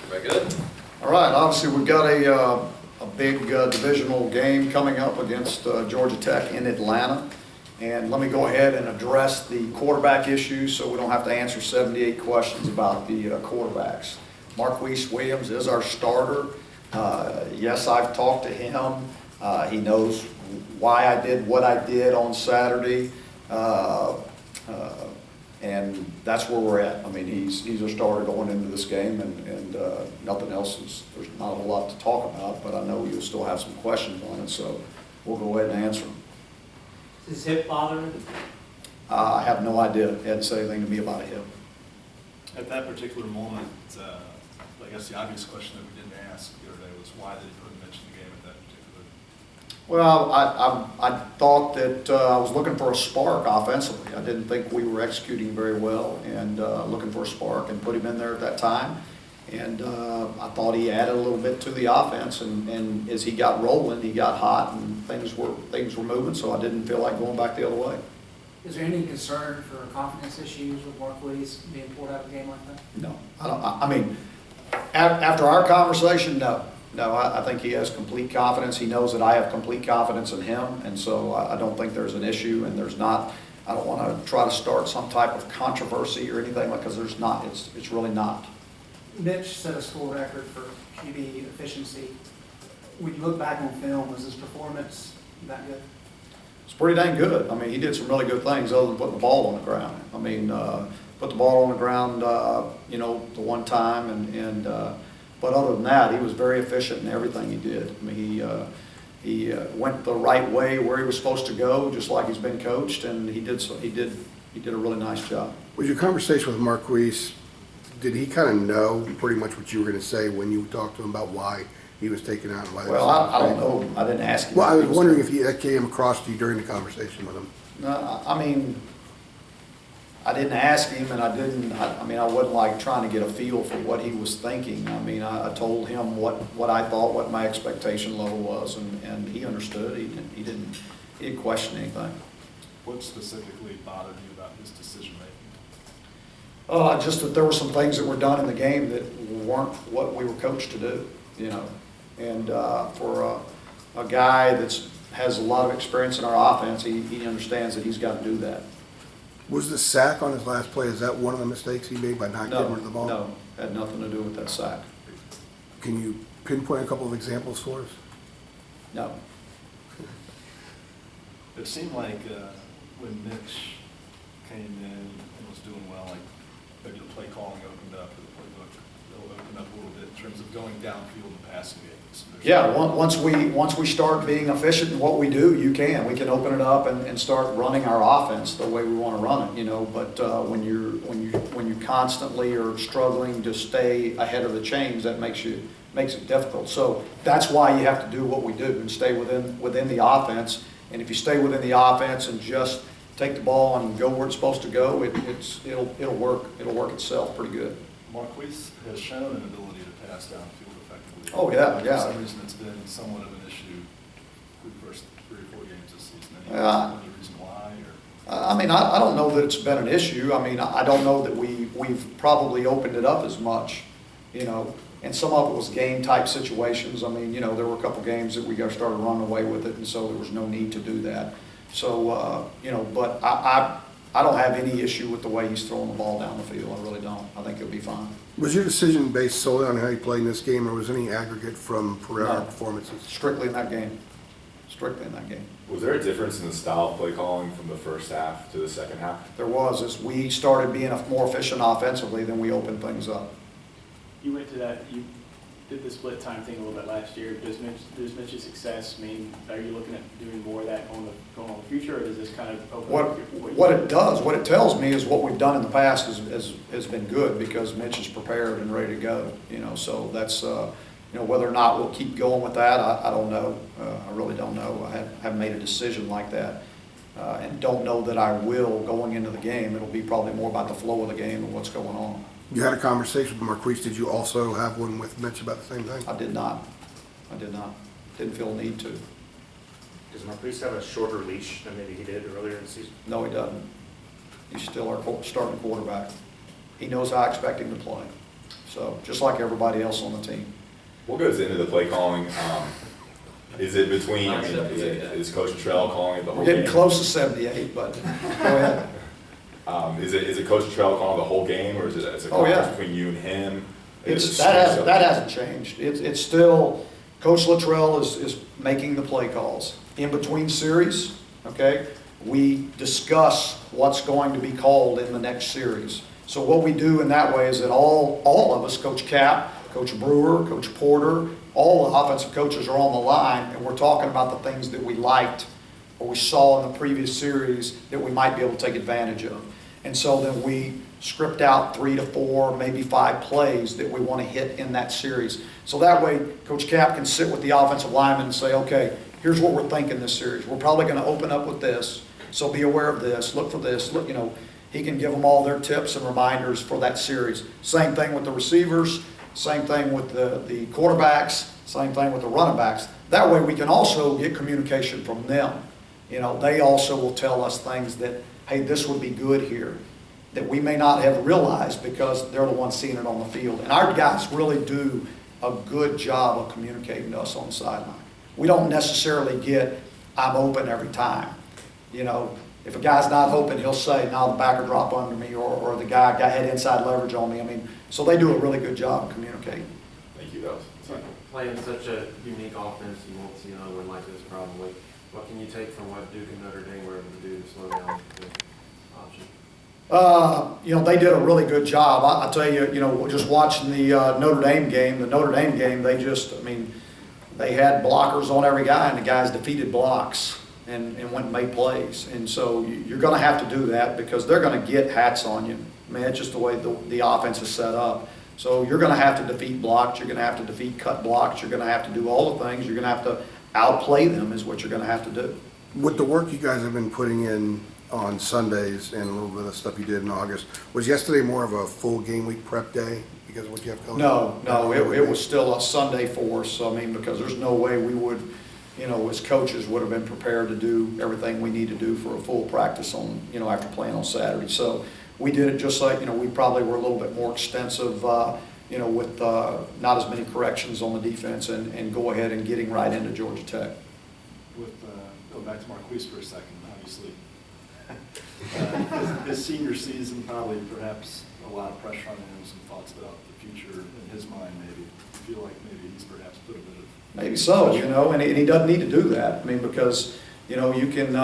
Very good. All right, obviously we've got a big divisional game coming up against Georgia Tech in Atlanta. And let me go ahead and address the quarterback issue so we don't have to answer 78 questions about the quarterbacks. Marquise Williams is our starter. Yes, I've talked to him. He knows why I did what I did on Saturday. And that's where we're at. I mean, he's a starter going into this game, and nothing else there's not a whole lot to talk about, but I know you'll still have some questions on it, so we'll go ahead and answer them. Is his hip bothering? I have no idea. He hadn't said anything to me about a hip. At that particular moment, I guess the obvious question that we didn't ask the other day was why did he put Mitch in the game at that particular? Well, I thought that I was looking for a spark offensively. I didn't think we were executing very well, and looking for a spark and put him in there at that time. And I thought he added a little bit to the offense, and as he got rolling, he got hot, and things were moving. So I didn't feel like going back the other way. Is there any concern for confidence issues with Marquise being pulled out of a game like that? No, I don't. I mean, after our conversation, no. No, I think he has complete confidence. He knows that I have complete confidence in him, and so I don't think there's an issue, and there's not. I don't want to try to start some type of controversy or anything, because there's not. It's really not. Mitch set a school record for QB efficiency. When you look back on film, was his performance that good? It's pretty dang good. I mean, he did some really good things other than putting the ball on the ground. I mean, put the ball on the ground, the one time, but other than that, he was very efficient in everything he did. I mean, he went the right way where he was supposed to go, just like he's been coached, and he did a really nice job. Was your conversation with Marquise, did he kind of know pretty much what you were going to say when you talked to him about why he was taken out? And why Well, I don't know. I didn't ask him. Well, I was wondering if that came across to you during the conversation with him. No, I mean, I didn't ask him, and I wasn't like trying to get a feel for what he was thinking. I mean, I told him what I thought, what my expectation level was, and he understood. He didn't question anything. What specifically bothered you about his decision making? Just that there were some things that were done in the game that weren't what we were coached to do, And for a guy that has a lot of experience in our offense, he understands that he's got to do that. Was the sack on his last play, is that one of the mistakes he made by not getting rid of the ball? No, had nothing to do with that sack. Can you pinpoint a couple of examples for us? No. It seemed like when Mitch came in and was doing well, like maybe the play calling opened up, or the playbook opened up a little bit in terms of going downfield and passing games. Yeah, once we start being efficient in what we do, we can open it up and start running our offense the way we want to run it, But when you constantly are struggling to stay ahead of the chains, that makes it difficult. So that's why you have to do what we do and stay within the offense. And if you stay within the offense and just take the ball and go where it's supposed to go, it'll work. It'll work itself pretty good. Marquise has shown an ability to pass downfield effectively. Oh, yeah. For some reason, it's been somewhat of an issue for the first 3 or 4 games this season. Any reason why? I mean, I don't know that it's been an issue. I mean, I don't know that we've probably opened it up as much, And some of it was game-type situations. I mean, there were a couple games that we started running away with it, and so there was no need to do that. So, but I don't have any issue with the way he's throwing the ball down the field. I really don't. I think he'll be fine. Was your decision based solely on how he played in this game, or was any aggregate from prior performances? Strictly in that game. Strictly in that game. Was there a difference in the style of play calling from the first half to the second half? There was. As we started being more efficient offensively, then we opened things up. You went to that, you did the split time thing a little bit last year. Does Mitch's success mean, are you looking at doing more of that going on in the future, or does this kind of open what it tells me is what we've done in the past has been good, because Mitch is prepared and ready to go, so that's, whether or not we'll keep going with that, I don't know. I really don't know. I haven't made a decision like that, and don't know that I will going into the game. It'll be probably more about the flow of the game and what's going on. You had a conversation with Marquise. Did you also have one with Mitch about the same thing? I did not. Didn't feel a need to. Does Marquise have a shorter leash than maybe he did earlier in the season? No, he doesn't. He's still our starting quarterback. He knows how I expect him to play. So, just like everybody else on the team. What goes into the play calling? Is it between, I mean, is Coach Trell calling it the whole We're game? getting close to 78, but go ahead. Is it Coach Trell calling the whole game, or is it a Oh, yeah. conference between you and him? That hasn't changed. It's still, Coach Luttrell is making the play calls. In between series, okay, we discuss what's going to be called in the next series. So what we do in that way is that all of us, Coach Cap, Coach Brewer, Coach Porter, all the offensive coaches are on the line, and we're talking about the things that we liked or we saw in the previous series that we might be able to take advantage of. And so then we script out 3 to 4, maybe 5 plays that we want to hit in that series. So that way, Coach Cap can sit with the offensive lineman and say, okay, here's what we're thinking this series. We're probably going to open up with this, so be aware of this, look for this, look, he can give them all their tips and reminders for that series. Same thing with the receivers, same thing with the quarterbacks, same thing with the running backs. That way we can also get communication from them. They also will tell us things that, hey, this would be good here, that we may not have realized because they're the ones seeing it on the field. And our guys really do a good job of communicating to us on the sideline. We don't necessarily get, I'm open every time. If a guy's not open, he'll say, no, the backer dropped under me, or the guy had inside leverage on me. So they do a really good job of communicating. Thank you, that was. Playing such a unique offense, you won't see another one like this probably. What can you take from what Duke and Notre Dame were able to do to slow down the option? They did a really good job. I tell you, just watching the Notre Dame game, they had blockers on every guy, and the guys defeated blocks and went and made plays. And so you're going to have to do that because they're going to get hats on you. It's just the way the offense is set up. So you're going to have to defeat blocks. You're going to have to defeat cut blocks. You're going to have to do all the things. You're going to have to outplay them is what you're going to have to do. With the work you guys have been putting in on Sundays and a little bit of stuff you did in August, was yesterday more of a full game week prep day because of what you have going on? No, it was still a Sunday for us. Because there's no way we would, as coaches would have been prepared to do everything we need to do for a full practice on, after playing on Saturday. So we did it just like, we probably were a little bit more extensive, with not as many corrections on the defense and go ahead and getting right into Georgia Tech. Go back to Marquise for a second, obviously. His senior season, probably perhaps a lot of pressure on him, some thoughts about the future in his mind maybe. I feel like maybe he's perhaps put a bit of... Maybe so, and he doesn't need to do that. Because, you can,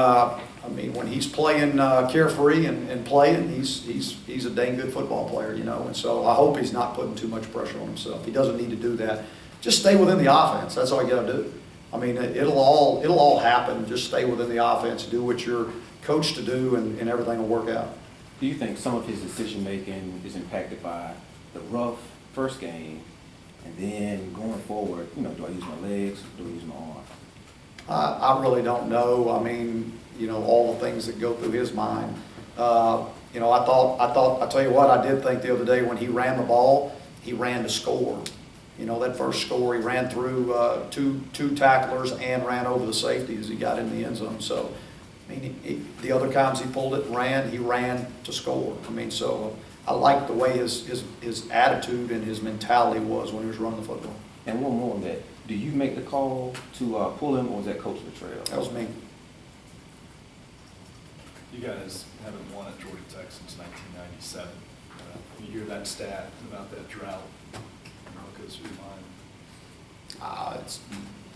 when he's playing carefree and playing, he's a dang good football player, and so I hope he's not putting too much pressure on himself. He doesn't need to do that. Just stay within the offense. That's all you got to do. It'll all happen. Just stay within the offense, do what you're coached to do, and everything will work out. Do you think some of his decision-making is impacted by the rough first game, and then going forward, do I use my legs, do I use my arm? I really don't know. All the things that go through his mind. I tell you what, I did think the other day when he ran the ball, he ran to score. That first score, he ran through two tacklers and ran over the safety as he got in the end zone. So, the other times he pulled it and he ran to score. So I like the way his attitude and his mentality was when he was running the football. And one more on that. Do you make the call to pull him, or was that Coach Luttrell? That was me. You guys haven't won at Georgia Tech since 1997. You hear that stat about that drought, what goes through your mind? It's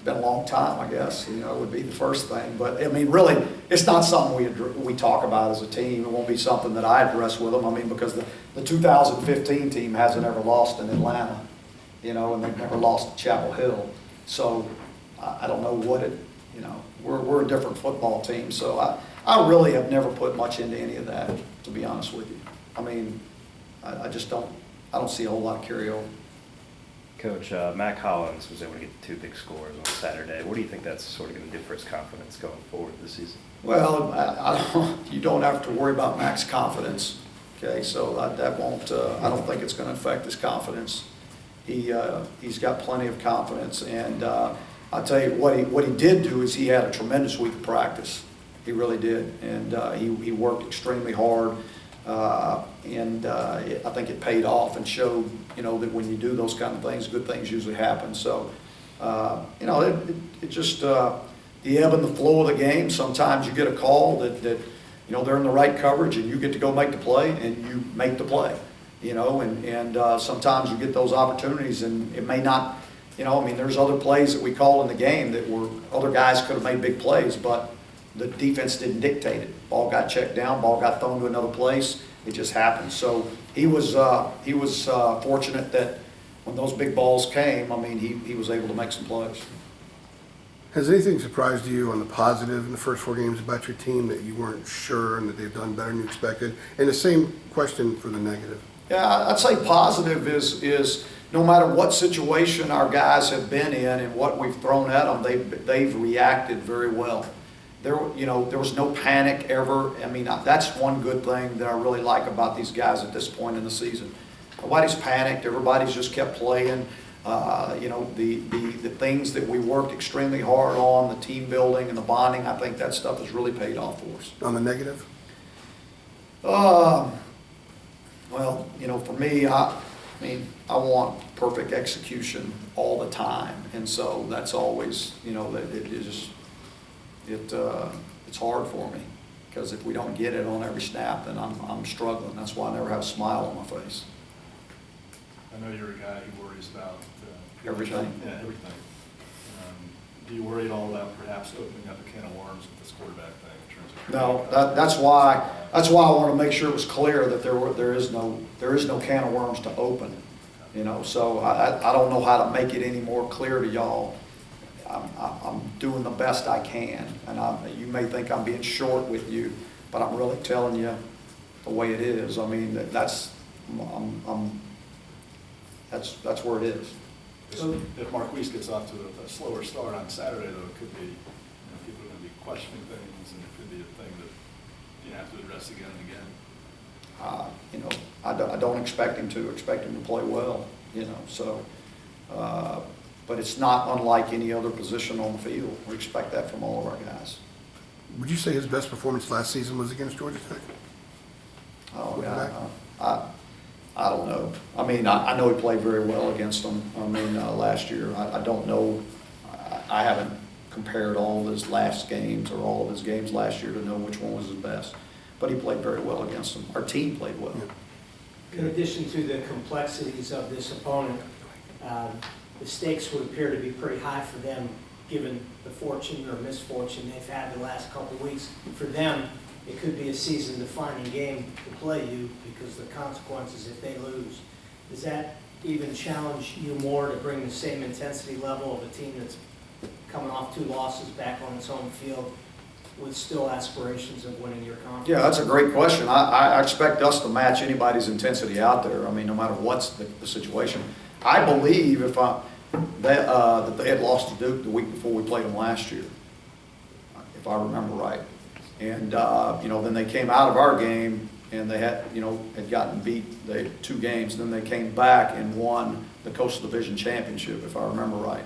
been a long time, I guess. It would be the first thing. But really, it's not something we talk about as a team. It won't be something that I address with them. Because the 2015 team hasn't ever lost in Atlanta, and they've never lost at Chapel Hill. So I don't know what it. We're a different football team. So I really have never put much into any of that, to be honest with you. I just don't. I don't see a whole lot of carryover. Coach, Mac Hollins was able to get 2 big scores on Saturday. What do you think that's sort of going to do for his confidence going forward this season? Well, you don't have to worry about Mac's confidence. Okay, so that won't. I don't think it's going to affect his confidence. He's got plenty of confidence, and I'll tell you what he did do is he had a tremendous week of practice. He really did, and he worked extremely hard. I think it paid off and showed, that when you do those kind of things, good things usually happen. So, it just, the ebb and the flow of the game, sometimes you get a call that they're in the right coverage and you get to go make the play and you make the play, and sometimes you get those opportunities and it may not, there's other plays that we call in the game that were, other guys could have made big plays, but the defense didn't dictate it. Ball got checked down, ball got thrown to another place, it just happened. So he was fortunate that when those big balls came, he was able to make some plays. Has anything surprised you on the positive in the first 4 games about your team that you weren't sure and that they've done better than you expected? And the same question for the negative. Yeah, I'd say positive is no matter what situation our guys have been in and what we've thrown at them, they've reacted very well. There was no panic ever. That's one good thing that I really like about these guys at this point in the season. Nobody's panicked. Everybody's just kept playing. The things that we worked extremely hard on, the team building and the bonding, I think that stuff has really paid off for us. On the negative? Well, for me, I want perfect execution all the time, and so that's always, it's hard for me, because if we don't get it on every snap, then I'm struggling. That's why I never have a smile on my face. I know you're a guy who worries about Everything. Yeah, everything. Do you worry at all about perhaps opening up a can of worms with this quarterback thing in terms of? No, that's why I want to make sure it was clear that there is no can of worms to open. So I don't know how to make it any more clear to y'all. I'm doing the best I can, and you may think I'm being short with you, but I'm really telling you the way it is. That's where it is. If Marquise gets off to a slower start on Saturday, though, it could be, people are going to be questioning things, and it could be a thing that you have to address again and again. I don't expect him to. Expect him to play well, so. But it's not unlike any other position on the field. We expect that from all of our guys. Would you say his best performance last season was against Georgia Tech? Oh, yeah. I don't know. I know he played very well against them. Last year. I don't know. I haven't compared all of his last games or all of his games last year to know which one was his best. But he played very well against them. Our team played well. In addition to the complexities of this opponent, the stakes would appear to be pretty high for them, given the fortune or misfortune they've had the last couple of weeks. For them, it could be a season-defining game to play you because the consequences if they lose. Does that even challenge you more to bring the same intensity level of a team that's coming off 2 losses back on its home field with still aspirations of winning your conference? Yeah, that's a great question. I expect us to match anybody's intensity out there. No matter what's the situation. I believe that they had lost to Duke the week before we played them last year, if I remember right. And then they came out of our game and they had gotten beat. They had 2 games. Then they came back and won the Coastal Division Championship, if I remember right,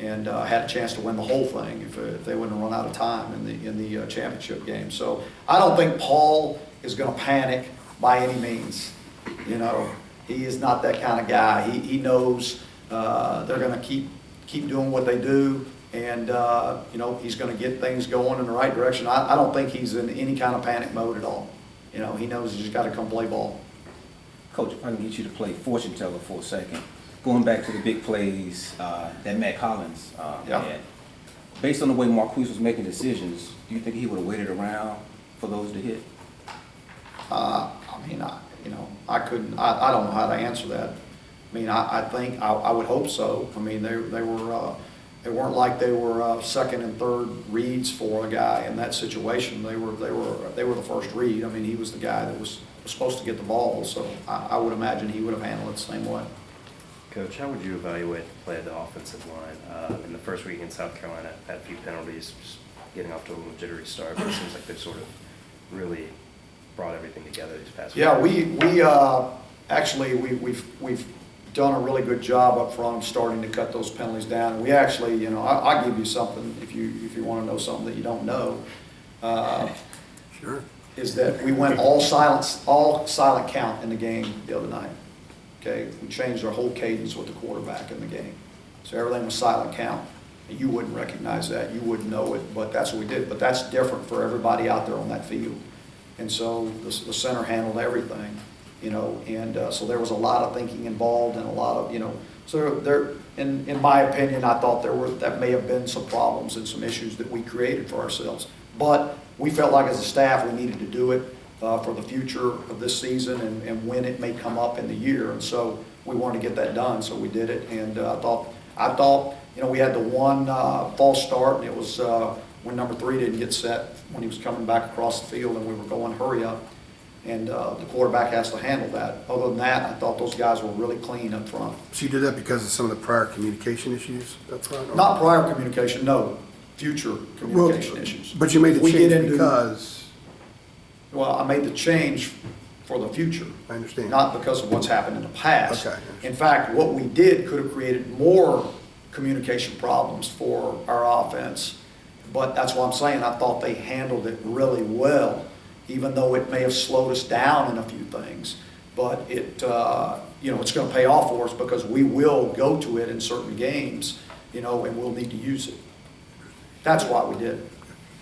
and had a chance to win the whole thing if they wouldn't have run out of time in the championship game. So I don't think Paul is going to panic by any means. He is not that kind of guy. He knows they're going to keep doing what they do, and he's going to get things going in the right direction. I don't think he's in any kind of panic mode at all. He knows he's just got to come play ball. Coach, if I can get you to play fortune teller for a second, going back to the big plays that Matt Collins had, based on the way Marquise was making decisions, do you think he would have waited around for those to hit? I couldn't. I don't know how to answer that. I think I would hope so. They weren't like they were second and third reads for a guy in that situation. They were the first read. He was the guy that was supposed to get the ball. So I would imagine he would have handled it the same way. Coach, how would you evaluate the play of the offensive line? In the first week in South Carolina, had a few penalties, just getting off to a little jittery start, but it seems like they've sort of really brought everything together these past weeks. We've done a really good job up front of starting to cut those penalties down. We actually, I'll give you something if you want to know something that you don't know. Sure. is that we went all silent count in the game the other night. Okay, we changed our whole cadence with the quarterback in the game. So everything was silent count. You wouldn't recognize that, you wouldn't know it, but that's what we did. But that's different for everybody out there on that field. And so the center handled everything, you know, and so there was a lot of thinking involved and a lot of, you know, so there, in my opinion, I thought that may have been some problems and some issues that we created for ourselves. But we felt like as a staff we needed to do it for the future of this season and when it may come up in the year. And so we wanted to get that done, so we did it. And I thought, you know, we had the one false start, and it was when number 3 didn't get set when he was coming back across the field, and we were going hurry up. And the quarterback has to handle that. Other than that, I thought those guys were really clean up front. So you did that because of some of the prior communication issues up front? Or? Not prior communication, no. Future communication issues. But you made the We change get into- because, Well, I made the change for the future. I understand. Not because of what's happened in the past. Okay. In fact, what we did could have created more communication problems for our offense. But that's what I'm saying. I thought they handled it really well, even though it may have slowed us down in a few things. But it, you know, it's going to pay off for us because we will go to it in certain games, you know, and we'll need to use it. That's why we did it.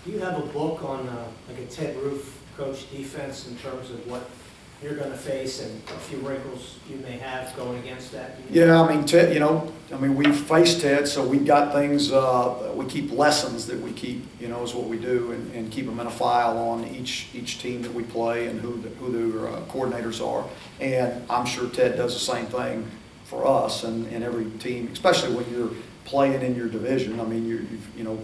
Do you have a book on, like a Ted Roof coach defense in terms of what you're gonna face and a few wrinkles you may have going against that? Yeah, I mean, Ted, you know, I mean, we've faced Ted, so we've got things, we keep lessons that we keep, you know, is what we do, and keep them in a file on each team that we play and who the coordinators are. And I'm sure Ted does the same thing for us and every team, especially when you're playing in your division. I mean, you know,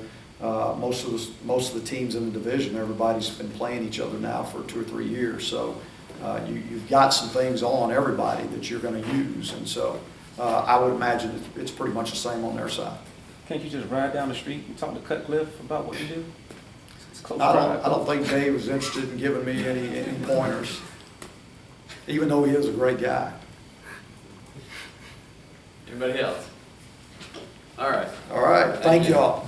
most of the teams in the division, everybody's been playing each other now for 2 or 3 years, so you've got some things on everybody that you're going to use, and so I would imagine it's pretty much the same on their side. Can't you just ride down the street and talk to Cutcliffe about what you do? It's close I drive. don't think Dave was interested in giving me any pointers, even though he is a great guy. Anybody else? All right. All right, thank y'all.